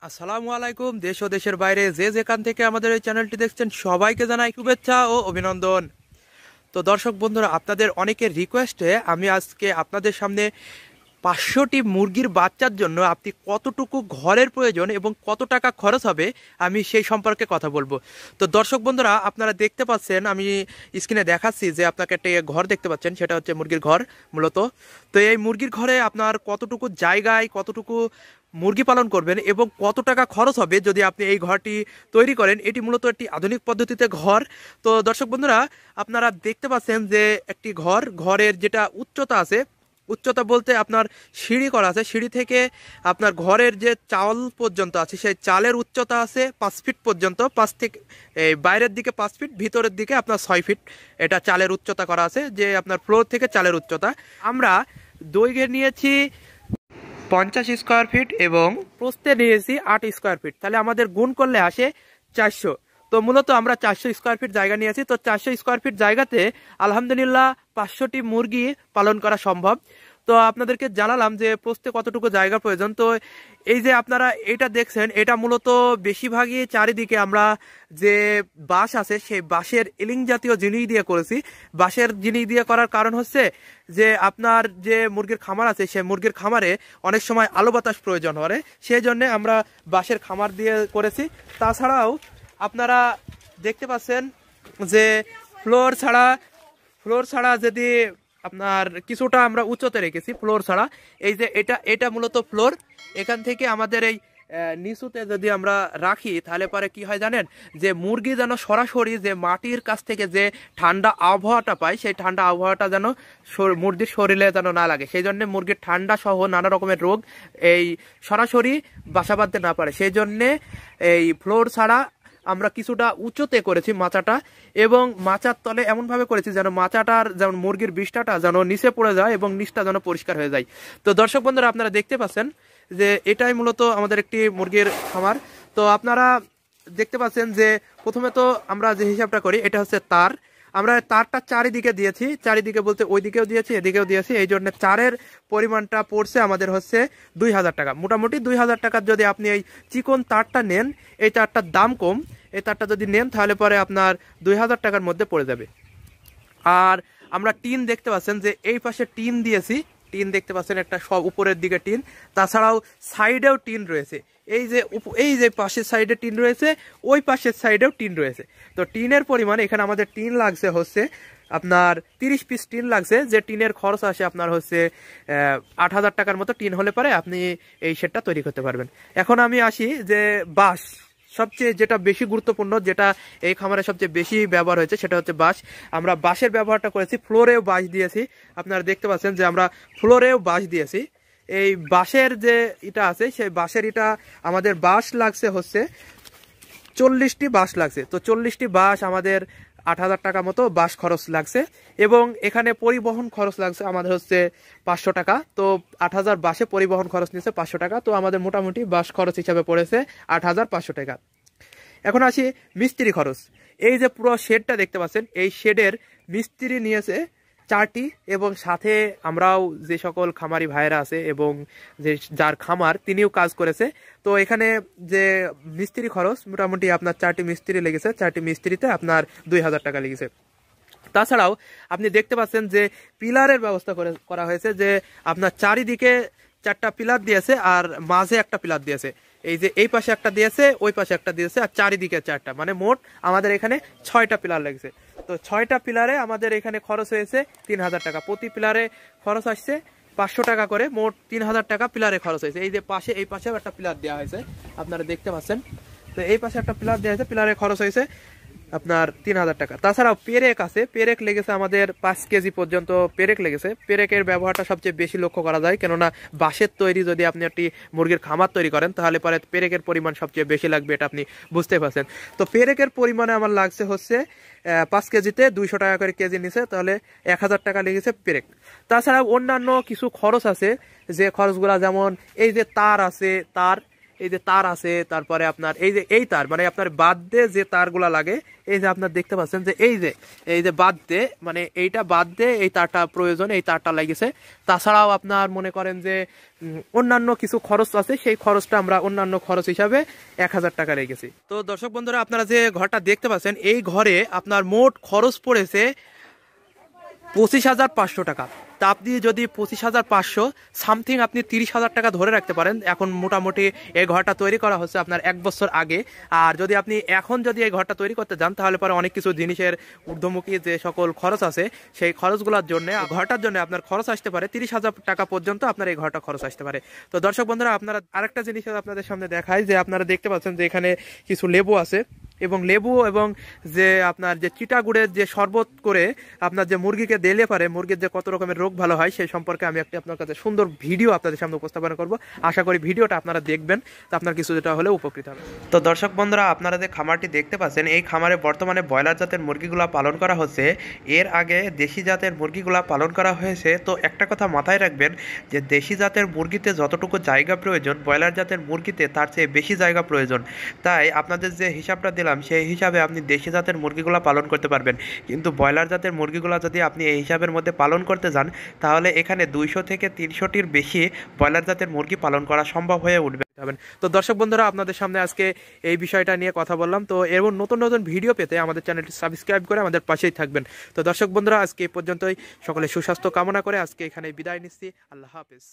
আসসালামু আলাইকুম। দেশ ও দেশের বাইরে যে যেখান থেকে আমাদের এই চ্যানেলটি দেখছেন সবাইকে জানাই শুভেচ্ছা ও অভিনন্দন। তো দর্শক বন্ধুরা, আপনাদের অনেকের রিকোয়েস্টে আমি আজকে আপনাদের সামনে 500টি মুরগির বাচ্চার জন্য আপনি কতটুকু ঘরের প্রয়োজন এবং কত টাকা খরচ হবে আমি সেই সম্পর্কে কথা বলবো। তো দর্শক বন্ধুরা, আপনারা দেখতে পাচ্ছেন, আমি স্ক্রিনে দেখাচ্ছি যে আপনাকে একটা ঘর দেখতে পাচ্ছেন, সেটা হচ্ছে মুরগির ঘর মূলত। তো এই মুরগির ঘরে আপনার কতটুকু জায়গায় কতটুকু মুরগি পালন করবেন এবং কত টাকা খরচ হবে যদি আপনি এই ঘরটি তৈরি করেন, এটি মূলত একটি আধুনিক পদ্ধতিতে ঘর। তো দর্শক বন্ধুরা, আপনারা দেখতে পাচ্ছেন যে একটি ঘরের যেটা উচ্চতা আছে, উচ্চতা বলতে আপনার সিঁড়ি করা আছে, সিঁড়ি থেকে আপনার ঘরের যে চাল পর্যন্ত আছে সেই চালের উচ্চতা আছে 5 ফিট পর্যন্ত। 5 থেকে এই বাইরের দিকে 5 ফিট, ভিতরের দিকে আপনার 6 ফিট এটা চালের উচ্চতা করা আছে, যে আপনার ফ্লোর থেকে চালের উচ্চতা। আমরা দৈর্ঘ্যে নিয়েছি 50 স্কোয়ার ফিট এবং প্রস্থে নিয়েছি 8 স্কোয়ার ফিট, তাহলে আমাদের গুণ করলে আসে 400। তো মূলত আমরা 400 স্কোয়ার ফিট জায়গা নিয়েছি। তো 400 স্কোয়ার ফিট জায়গাতে আলহামদুলিল্লাহ 500টি মুরগি পালন করা সম্ভব। তো আপনাদেরকে জানালাম যে প্রস্থে কতটুকু জায়গা প্রয়োজন। তো এই যে আপনারা এটা দেখছেন, এটা মূলত বেশিরভাগই চারিদিকে আমরা যে বাঁশ আছে সেই বাঁশের এলিং জাতীয় জিনিস দিয়ে করেছি। বাঁশের জিনিস দিয়ে করার কারণ হচ্ছে যে আপনার যে মুরগির খামার আছে সেই মুরগির খামারে অনেক সময় আলো বাতাস প্রয়োজন হয়, সেই জন্য আমরা বাঁশের খামার দিয়ে করেছি। তাছাড়াও আপনারা দেখতে পাচ্ছেন যে ফ্লোর ছাড়া যদি আপনার কিছুটা আমরা উচ্চতে রেখেছি ফ্লোর ছাড়া। এই যে এটা মূলত ফ্লোর, এখান থেকে আমাদের এই নিচুতে যদি আমরা রাখি তাহলে পরে কি হয় জানেন, যে মুরগি যেন সরাসরি যে মাটির কাছ থেকে যে ঠান্ডা আবহাওয়াটা পায় সেই ঠান্ডা আবহাওয়াটা যেন মুরগির শরীরে যেন না লাগে, সেই জন্য মুরগির ঠান্ডা সহ নানা রকমের রোগ এই সরাসরি বাসা বাঁধতে না পারে। সেই জন্যে এই ফ্লোর ছাড়া আমরা কিছুটা উঁচুতে করেছি মাচাটা, এবং মাচার তলে এমনভাবে করেছি যেন মাচাটার যেমন মুরগির বিষ্ঠাটা যেন নিচে পড়ে যায় এবং নিচটা যেন পরিষ্কার হয়ে যায়। তো দর্শক বন্ধুরা, আপনারা দেখতে পাচ্ছেন যে এটাই মূলত আমাদের একটি মুরগির খামার। তো আপনারা দেখতে পাচ্ছেন যে প্রথমে তো আমরা যে হিসাবটা করি, এটা হচ্ছে তার। আমরা তারটা চারিদিকে দিয়েছি, চারিদিকে বলতে ওই দিকেও দিয়েছি এদিকেও দিয়েছি, এই জন্য চারের পরিমাণটা পড়ছে আমাদের হচ্ছে 2000 টাকা। মোটামুটি 2000 টাকার যদি আপনি এই চিকন তারটা নেন, এই তারটার দাম কম, এই তারটা যদি নেন তাহলে পরে আপনার 2000 টাকার মধ্যে পড়ে যাবে। আর আমরা টিন দেখতে পাচ্ছেন যে এই পাশে টিন দিয়েছি, টিন দেখতে পাচ্ছেন একটা সব উপরের দিকে টিন, তাছাড়াও সাইডেও টিন রয়েছে। এই যে পাশের সাইডে টিন রয়েছে, ওই পাশের সাইডেও টিন রয়েছে। তো টিনের পরিমাণ এখানে আমাদের টিন লাগছে হচ্ছে আপনার 30 পিস টিন লাগছে, যে টিনের খরচ আসে আপনার হচ্ছে 8000 টাকার মতো টিন হলে পরে আপনি এই শেডটা তৈরি করতে পারবেন। এখন আমি আসি যে বাঁশ, সবচেয়ে যেটা বেশি গুরুত্বপূর্ণ, যেটা এই খামারে সবচেয়ে বেশি ব্যবহার হয়েছে সেটা হচ্ছে বাঁশ। আমরা বাঁশের ব্যবহারটা করেছি, ফ্লোরেও বাঁশ দিয়েছি। আপনারা দেখতে পাচ্ছেন যে আমরা ফ্লোরেও বাঁশ দিয়েছি। এই বাঁশের যে ইটা আছে সেই বাঁশের ইটা আমাদের বাঁশ লাগছে হচ্ছে 40টি বাঁশ লাগছে। তো 40টি বাঁশ আমাদের 8000 টাকা মতো বাঁশ খরচ লাগছে, এবং এখানে পরিবহন খরচ লাগছে আমাদের হচ্ছে 500 টাকা। তো 8000 বাঁশে পরিবহন খরচ নিচ্ছে 500 টাকা। তো আমাদের মোটামুটি বাঁশ খরচ হিসাবে পড়েছে 8500 টাকা। এখন আসি মিস্ত্রি খরচ। এই যে পুরো শেডটা দেখতে পাচ্ছেন, এই শেডের মিস্ত্রি নিয়েছে 4টি, এবং সাথে আমরাও যে সকল খামারি ভাইরা আছে এবং যে যার খামার তিনিও কাজ করেছে। তো এখানে যে মিস্ত্রি খরচ মোটামুটি আপনার 4টি মিস্ত্রি লেগেছে, 4টি মিস্ত্রিতে আপনার 2000 টাকা লেগেছে। তাছাড়াও আপনি দেখতে পাচ্ছেন যে পিলারের ব্যবস্থা করা হয়েছে, যে আপনার চারিদিকে 4টা পিলার দিয়েছে আর মাঝে একটা পিলার দিয়েছে। এই যে এই পাশে একটা দিয়েছে, ওই পাশে একটা দিয়েছে, আর চারিদিকে 4টা, মানে মোট আমাদের এখানে 6টা পিলার লেগেছে। তো 6টা পিলারে আমাদের এখানে খরচ হয়েছে 3000 টাকা। প্রতি পিলারে খরচ আসছে 500 টাকা করে, মোট 3000 টাকা পিলারে খরচ হয়েছে। এই যে পাশে, এই পাশেও একটা পিলার দেওয়া হয়েছে, আপনারা দেখতে পাচ্ছেন। তো এই পাশে একটা পিলার দেওয়া হয়েছে, পিলারে খরচ হয়েছে আপনার 3000 টাকা। তাছাড়াও পেরেক আছে, পেরেক লেগেছে আমাদের 5 কেজি পর্যন্ত পেরেক লেগেছে। পেরেকের ব্যবহারটা সবচেয়ে বেশি লক্ষ্য করা যায়, কেননা বাঁশের তৈরি যদি আপনি একটি মুরগির খামার তৈরি করেন তাহলে পরে পেরেকের পরিমাণ সবচেয়ে বেশি লাগবে, এটা আপনি বুঝতে পারছেন। তো পেরেকের পরিমাণে আমার লাগছে হচ্ছে 5 কেজিতে 200 টাকা করে কেজি নিছে, তাহলে 1000 টাকা লেগেছে পেরেক। তাছাড়াও অন্যান্য কিছু খরচ আছে, যে খরচগুলা যেমন এই যে তার আছে, তার এই যে তার আছে, তারপরে আপনার এই যে এই তার মানে আপনার বাদ দিয়ে যে তারগুলা লাগে, এই যে আপনার দেখতে পাচ্ছেন যে এই যে বাদ দিয়ে মানে এইটা বাদ দিয়ে এই তারটা প্রয়োজন, এই তারটা লাগেছে। তাছাড়াও আপনার মনে করেন যে অন্যান্য কিছু খরচ আছে, সেই খরচটা আমরা অন্যান্য খরচ হিসাবে 1000 টাকা রেখেছি। তো দর্শক বন্ধুরা, আপনারা যে ঘরটা দেখতে পাচ্ছেন, এই ঘরে আপনার মোট খরচ পড়েছে 25,500 টাকা। তা আপনি যদি 25,500 সামথিং আপনি 30,000 টাকা ধরে রাখতে পারেন। এখন মোটামুটি এই ঘরটা তৈরি করা হচ্ছে আপনার 1 বছর আগে। আর যদি আপনি এখন যদি এই ঘরটা তৈরি করতে যান, তাহলে পরে অনেক কিছু জিনিসের ঊর্ধ্বমুখী যে সকল খরচ আছে, সেই খরচগুলোর জন্য ঘরটার জন্য আপনার খরচ আসতে পারে 30,000 টাকা পর্যন্ত আপনার এই ঘরটা খরচ আসতে পারে। তো দর্শক বন্ধুরা, আপনারা আরেকটা জিনিস আপনাদের সামনে দেখায় যে আপনারা দেখতে পাচ্ছেন যে এখানে কিছু লেবু আছে, এবং লেবু এবং যে আপনার যে চিটাগুড়ের যে শরবত করে আপনার যে মুরগিকে দিলে পারে মুরগির যে কত রকমের রোগ ভালো হয়, সেই সম্পর্কে আমি একটি আপনার কাছে সুন্দর ভিডিও আপনাদের সামনে উপস্থাপন করব। আশা করি ভিডিওটা আপনারা দেখবেন, তো আপনার কিছুটা হলেও উপকৃত হবে। তো দর্শক বন্ধুরা, আপনারা যে খামারটি দেখতে পাচ্ছেন, এই খামারে বর্তমানে ব্রয়লার জাতের মুরগিগুলা পালন করা হচ্ছে। এর আগে দেশি জাতের মুরগিগুলা পালন করা হয়েছে। তো একটা কথা মাথায় রাখবেন যে দেশি জাতের মুরগিতে যতটুকু জায়গা প্রয়োজন, ব্রয়লার জাতের মুরগিতে তার চেয়ে বেশি জায়গা প্রয়োজন। তাই আপনাদের যে হিসাবটা দিলাম, সেই হিসাবে আপনি দেশি জাতের মুরগিগুলা পালন করতে পারবেন। কিন্তু ব্রয়লার জাতের মুরগিগুলা যদি আপনি এই হিসাবের মধ্যে পালন করতে যান, তাহলে এখানে 200 থেকে 300টির বেশি ব্রয়লার জাতের মুরগি পালন করা সম্ভব হয়ে উঠবে। তো দর্শক বন্ধুরা, আপনাদের সামনে আজকে এই বিষয়টা নিয়ে কথা বললাম। তো এরকম নতুন নতুন ভিডিও পেতে আমাদের চ্যানেলটি সাবস্ক্রাইব করে আমাদের পাশেই থাকবেন। তো দর্শক বন্ধুরা, আজকে এই পর্যন্তই। সকলে সুস্বাস্থ্য কামনা করে আজকে এখানে বিদায় নিচ্ছি। আল্লাহ হাফেজ।